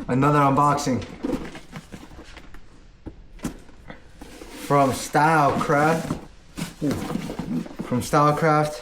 Another unboxing from Stylecraft. From Stylecraft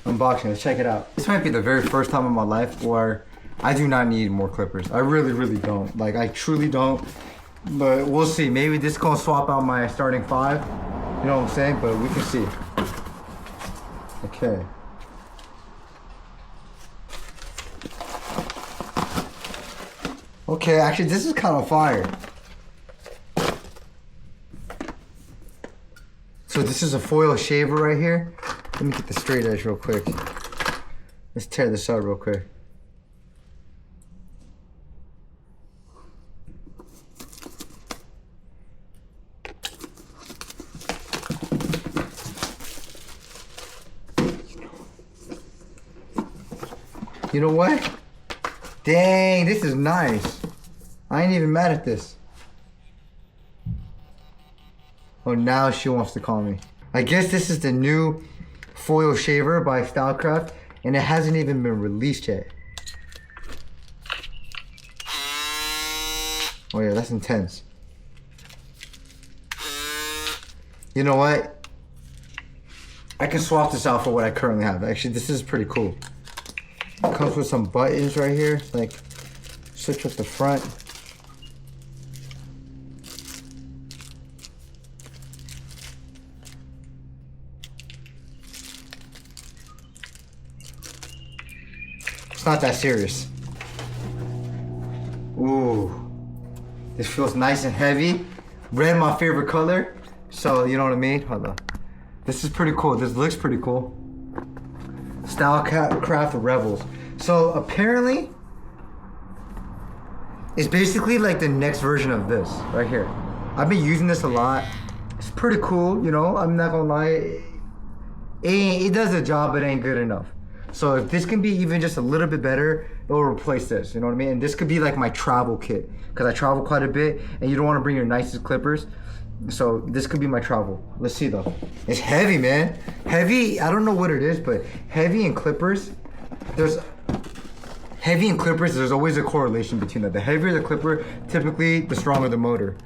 unboxing. Let's check it out. This might be the very first time in my life where I do not need more clippers. I really don't. Like, I truly don't. But we'll see. Maybe this is gonna swap out my starting 5. You know what I'm saying? But we can see. Okay. Okay, actually this is kind of fire. So this is a foil shaver right here. Let me get the straight edge real quick. Let's tear this out real quick. You know what? Dang, this is nice. I ain't even mad at this. Oh, now she wants to call me. I guess this is the new foil shaver by Stylecraft, and it hasn't even been released yet. Oh yeah, that's intense. You know what? I can swap this out for what I currently have. Actually, this is pretty cool. It comes with some buttons right here, like switch up the front. It's not that serious. Ooh, this feels nice and heavy. Red, my favorite color, so you know what I mean. Hold on. This is pretty cool. This looks pretty cool. Stylecraft Rebels. So apparently, it's basically like the next version of this right here. I've been using this a lot. It's pretty cool, you know. I'm not gonna lie. It does the job, but it ain't good enough. So if this can be even just a little bit better, it'll replace this. You know what I mean? And this could be like my travel kit, because I travel quite a bit, and you don't want to bring your nicest clippers. So this could be my travel. Let's see though. It's heavy, man. Heavy, I don't know what it is, but heavy and clippers, there's always a correlation between that. The heavier the clipper, typically the stronger the motor.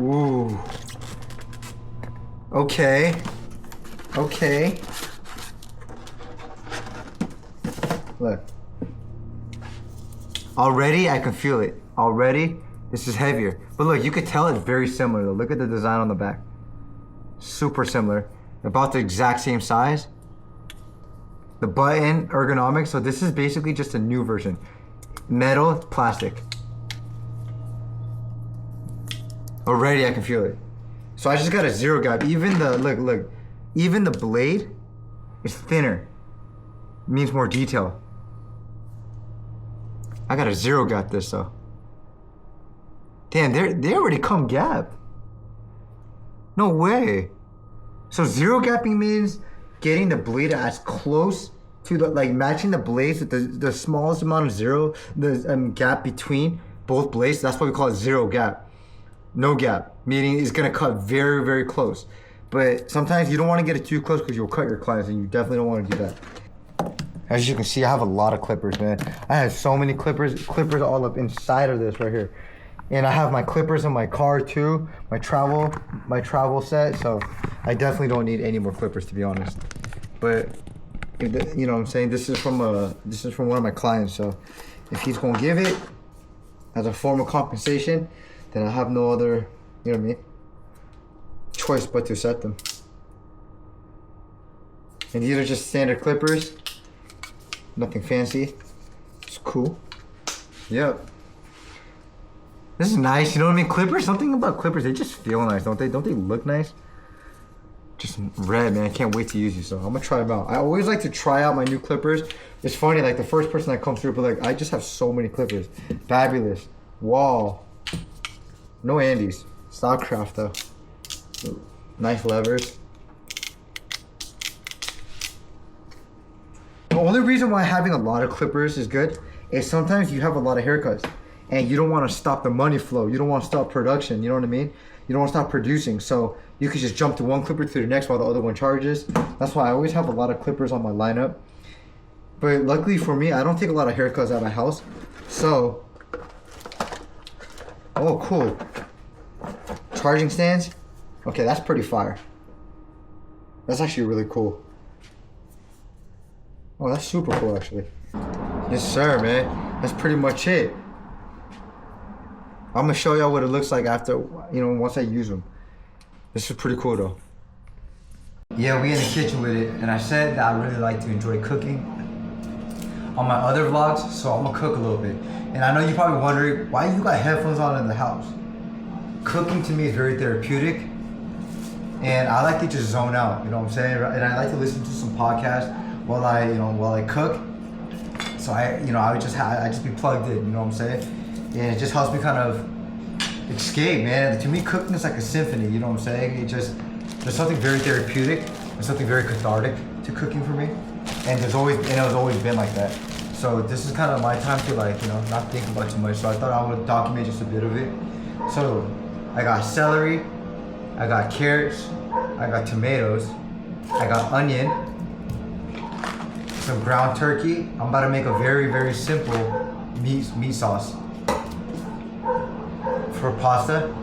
Ooh. Okay. Okay. Look. Already I can feel it. Already. This is heavier. But look, you could tell it's very similar though. Look at the design on the back. Super similar. About the exact same size. The button, ergonomics. So this is basically just a new version. Metal, plastic. Already I can feel it. So I just got a zero gap. Even the, look. Even the blade is thinner. It means more detail. I got a zero gap this though. Damn, they already come gapped. No way. So zero gapping means getting the blade as close to the, like matching the blades with the smallest amount of zero, the gap between both blades. That's why we call it zero gap. No gap, meaning it's gonna cut very close. But sometimes you don't want to get it too close because you'll cut your clients, and you definitely don't want to do that. As you can see, I have a lot of clippers, man. I have so many clippers all up inside of this right here. And I have my clippers in my car too, my travel set. So I definitely don't need any more clippers, to be honest. But you know what I'm saying? This is from one of my clients. So if he's gonna give it as a form of compensation, then I have no other, you know what I mean, choice but to set them. And these are just standard clippers. Nothing fancy. It's cool. Yep. This is nice, you know what I mean? Clippers, something about clippers, they just feel nice, don't they? Don't they look nice? Just red, man. I can't wait to use these, so I'm gonna try them out. I always like to try out my new clippers. It's funny, like the first person that comes through, but like I just have so many clippers. Fabulous. Wall. No Andes. Stylecraft though. Nice levers. The only reason why having a lot of clippers is good is sometimes you have a lot of haircuts and you don't want to stop the money flow. You don't want to stop production. You know what I mean? You don't want to stop producing. So you could just jump to one clipper to the next while the other one charges. That's why I always have a lot of clippers on my lineup. But luckily for me, I don't take a lot of haircuts at my house. So Oh, cool. Charging stands? Okay, that's pretty fire. That's actually really cool. Oh, that's super cool, actually. Yes, sir, man. That's pretty much it. I'm gonna show y'all what it looks like after, once I use them. This is pretty cool, though. Yeah, we in the kitchen with it, and I said that I really like to enjoy cooking on my other vlogs, so I'm gonna cook a little bit. And I know you're probably wondering, why you got headphones on in the house? Cooking to me is very therapeutic, and I like to just zone out, you know what I'm saying? And I like to listen to some podcasts while I cook. So I just be plugged in, you know what I'm saying? And it just helps me kind of escape, man. To me, cooking is like a symphony, you know what I'm saying? There's something very therapeutic and something very cathartic to cooking for me. And it's always been like that. So this is kind of my time to not think about too much. So I thought I would document just a bit of it. So I got celery, I got carrots, I got tomatoes, I got onion, some ground turkey. I'm about to make a very, very simple meat sauce for pasta.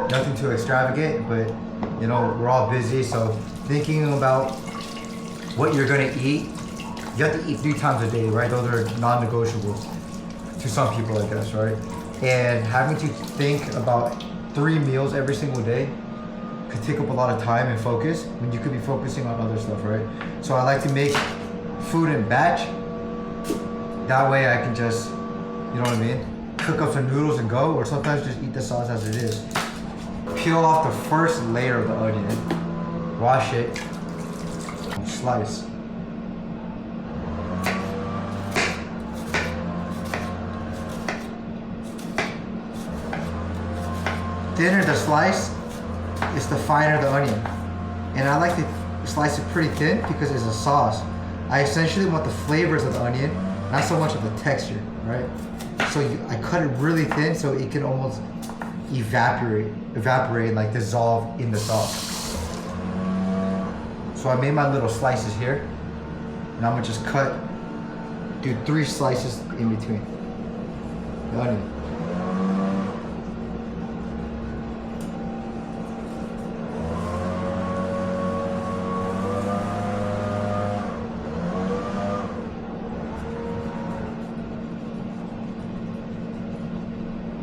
Nothing too extravagant, but we're all busy, so thinking about what you're gonna eat. You have to eat 3 times a day, right? Those are non-negotiables to some people, I guess, right? And having to think about 3 meals every single day could take up a lot of time and focus when you could be focusing on other stuff, right? So I like to make food in batch. That way I can just, cook up some noodles and go, or sometimes just eat the sauce as it is. Peel off the first layer of the onion, wash it, and slice. Thinner the slice, is the finer the onion. And I like to slice it pretty thin because it's a sauce. I essentially want the flavors of the onion, not so much of the texture, right? So I cut it really thin so it can almost evaporate and like dissolve in the sauce. So I made my little slices here, and I'm gonna just do 3 slices in between the onion.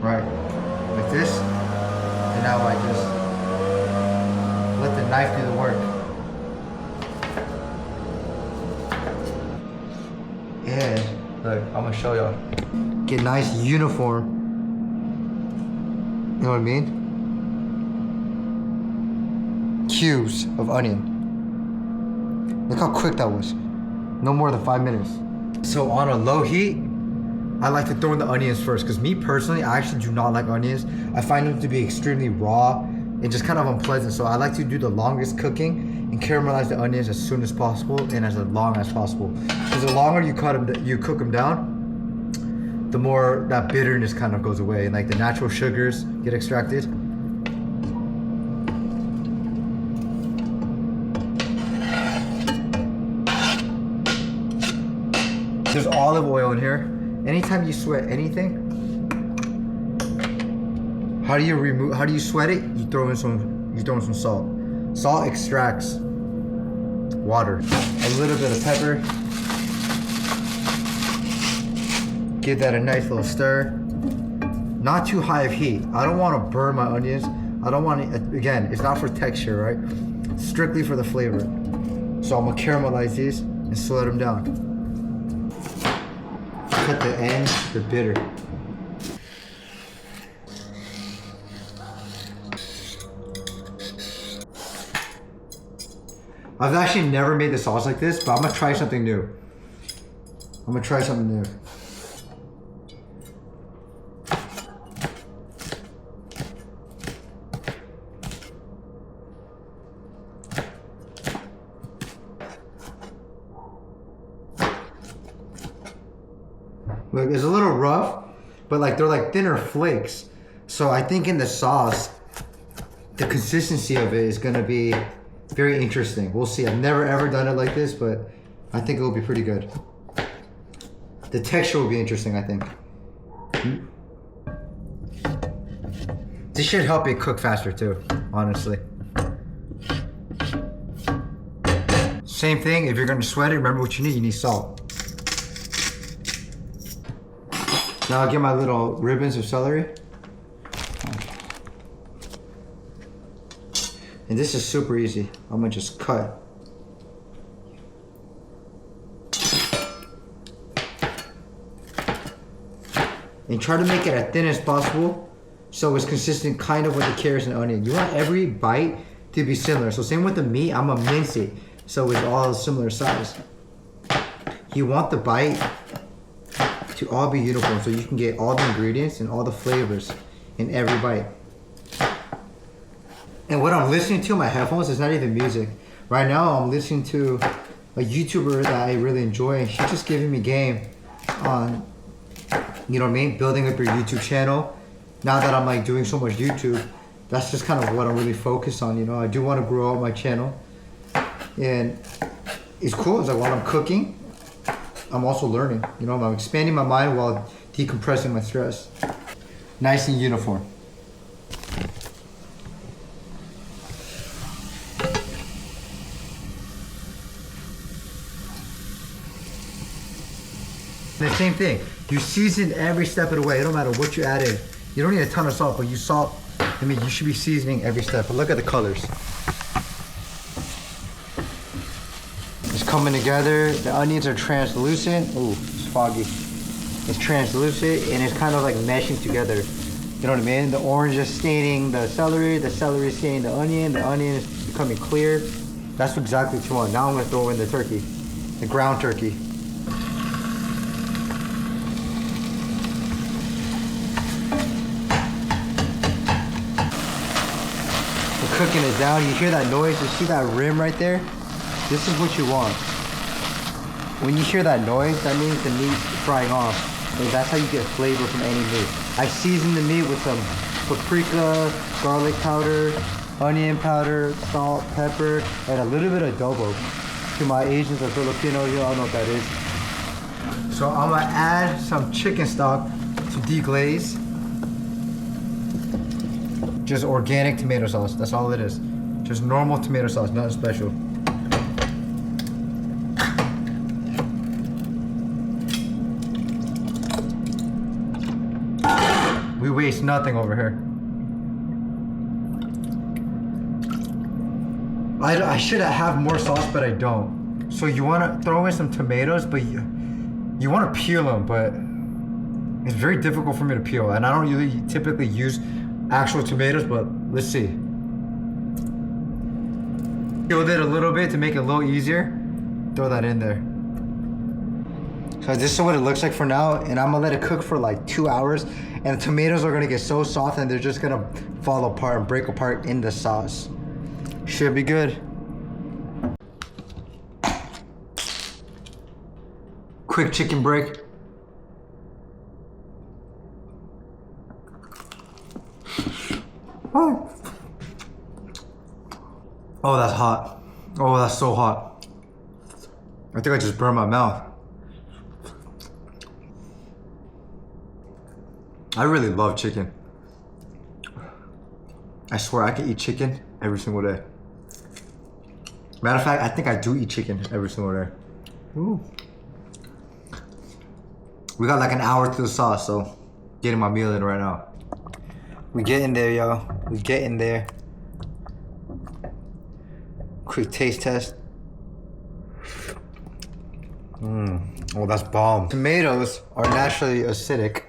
Right, like this, and now I just let the knife do the work. And look, I'm gonna show y'all. Get nice uniform, you know what I mean? Cubes of onion. Look how quick that was. No more than 5 minutes. So on a low heat, I like to throw in the onions first, because me personally, I actually do not like onions. I find them to be extremely raw and just kind of unpleasant. So I like to do the longest cooking and caramelize the onions as soon as possible and as long as possible. Because the longer you cook them down, the more that bitterness kind of goes away and like the natural sugars get extracted. There's olive oil in here. Anytime you sweat anything, how do you sweat it? You throw in some salt. Salt extracts water. A little bit of pepper. Give that a nice little stir. Not too high of heat. I don't want to burn my onions. I don't want it, again, it's not for texture, right? Strictly for the flavor. So I'm gonna caramelize these and slow them down. At the end, they're bitter. I've actually never made the sauce like this, but I'm gonna try something new. Look, it's a little rough, but like they're like thinner flakes. So I think in the sauce, the consistency of it is gonna be very interesting. We'll see. I've never ever done it like this, but I think it will be pretty good. The texture will be interesting, I think. This should help it cook faster too, honestly. Same thing, if you're gonna sweat it, remember what you need. You need salt. Now I'll get my little ribbons of celery. And this is super easy. I'm gonna just cut. And try to make it as thin as possible so it's consistent kind of with the carrots and onion. You want every bite to be similar. So same with the meat, I'm gonna mince it so it's all similar size. You want the bite to all be uniform so you can get all the ingredients and all the flavors in every bite. And what I'm listening to in my headphones is not even music. Right now I'm listening to a YouTuber that I really enjoy, and she's just giving me game on, you know what I mean, building up your YouTube channel. Now that I'm like doing so much YouTube, that's just kind of what I'm really focused on, you know. I do want to grow out my channel. And it's cool, it's like while I'm cooking, I'm also learning. You know, I'm expanding my mind while decompressing my stress. Nice and uniform. The same thing. You season every step of the way. It don't matter what you added. You don't need a ton of salt, but you should be seasoning every step. But look at the colors. It's coming together. The onions are translucent. Ooh, it's foggy. It's translucent and it's kind of like meshing together. You know what I mean? The orange is staining the celery is staining the onion is becoming clear. That's exactly what you want. Now I'm gonna throw in the turkey, the ground turkey. Cooking it down, you hear that noise, you see that rim right there? This is what you want. When you hear that noise, that means the meat's frying off. And that's how you get flavor from any meat. I season the meat with some paprika, garlic powder, onion powder, salt, pepper, and a little bit of adobo. To my Asians or Filipinos, you all know what that is. So I'm gonna add some chicken stock to deglaze. Just organic tomato sauce, that's all it is. Just normal tomato sauce, nothing special. We waste nothing over here. I should have more sauce, but I don't. So you wanna throw in some tomatoes, but you wanna peel them, but it's very difficult for me to peel. And I don't really typically use actual tomatoes, but let's see. Peeled it a little bit to make it a little easier. Throw that in there. So this is what it looks like for now, and I'm gonna let it cook for like 2 hours, and the tomatoes are gonna get so soft and they're just gonna fall apart and break apart in the sauce. Should be good. Quick chicken break. Oh, that's hot. Oh, that's so hot. I think I just burned my mouth. I really love chicken. I swear I could eat chicken every single day. Matter of fact, I think I do eat chicken every single day. Ooh. We got like an hour to the sauce, so getting my meal in right now. We getting there, y'all. We getting there. Quick taste test. Oh, that's bomb. Tomatoes are naturally acidic.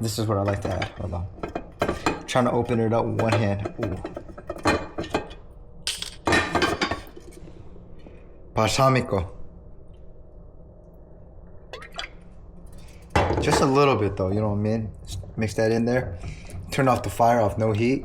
This is what I like to add. Hold on. I'm trying to open it up with one hand. Ooh. Balsamico. Just a little bit though, you know what I mean? Mix that in there. Turn off the fire off no heat.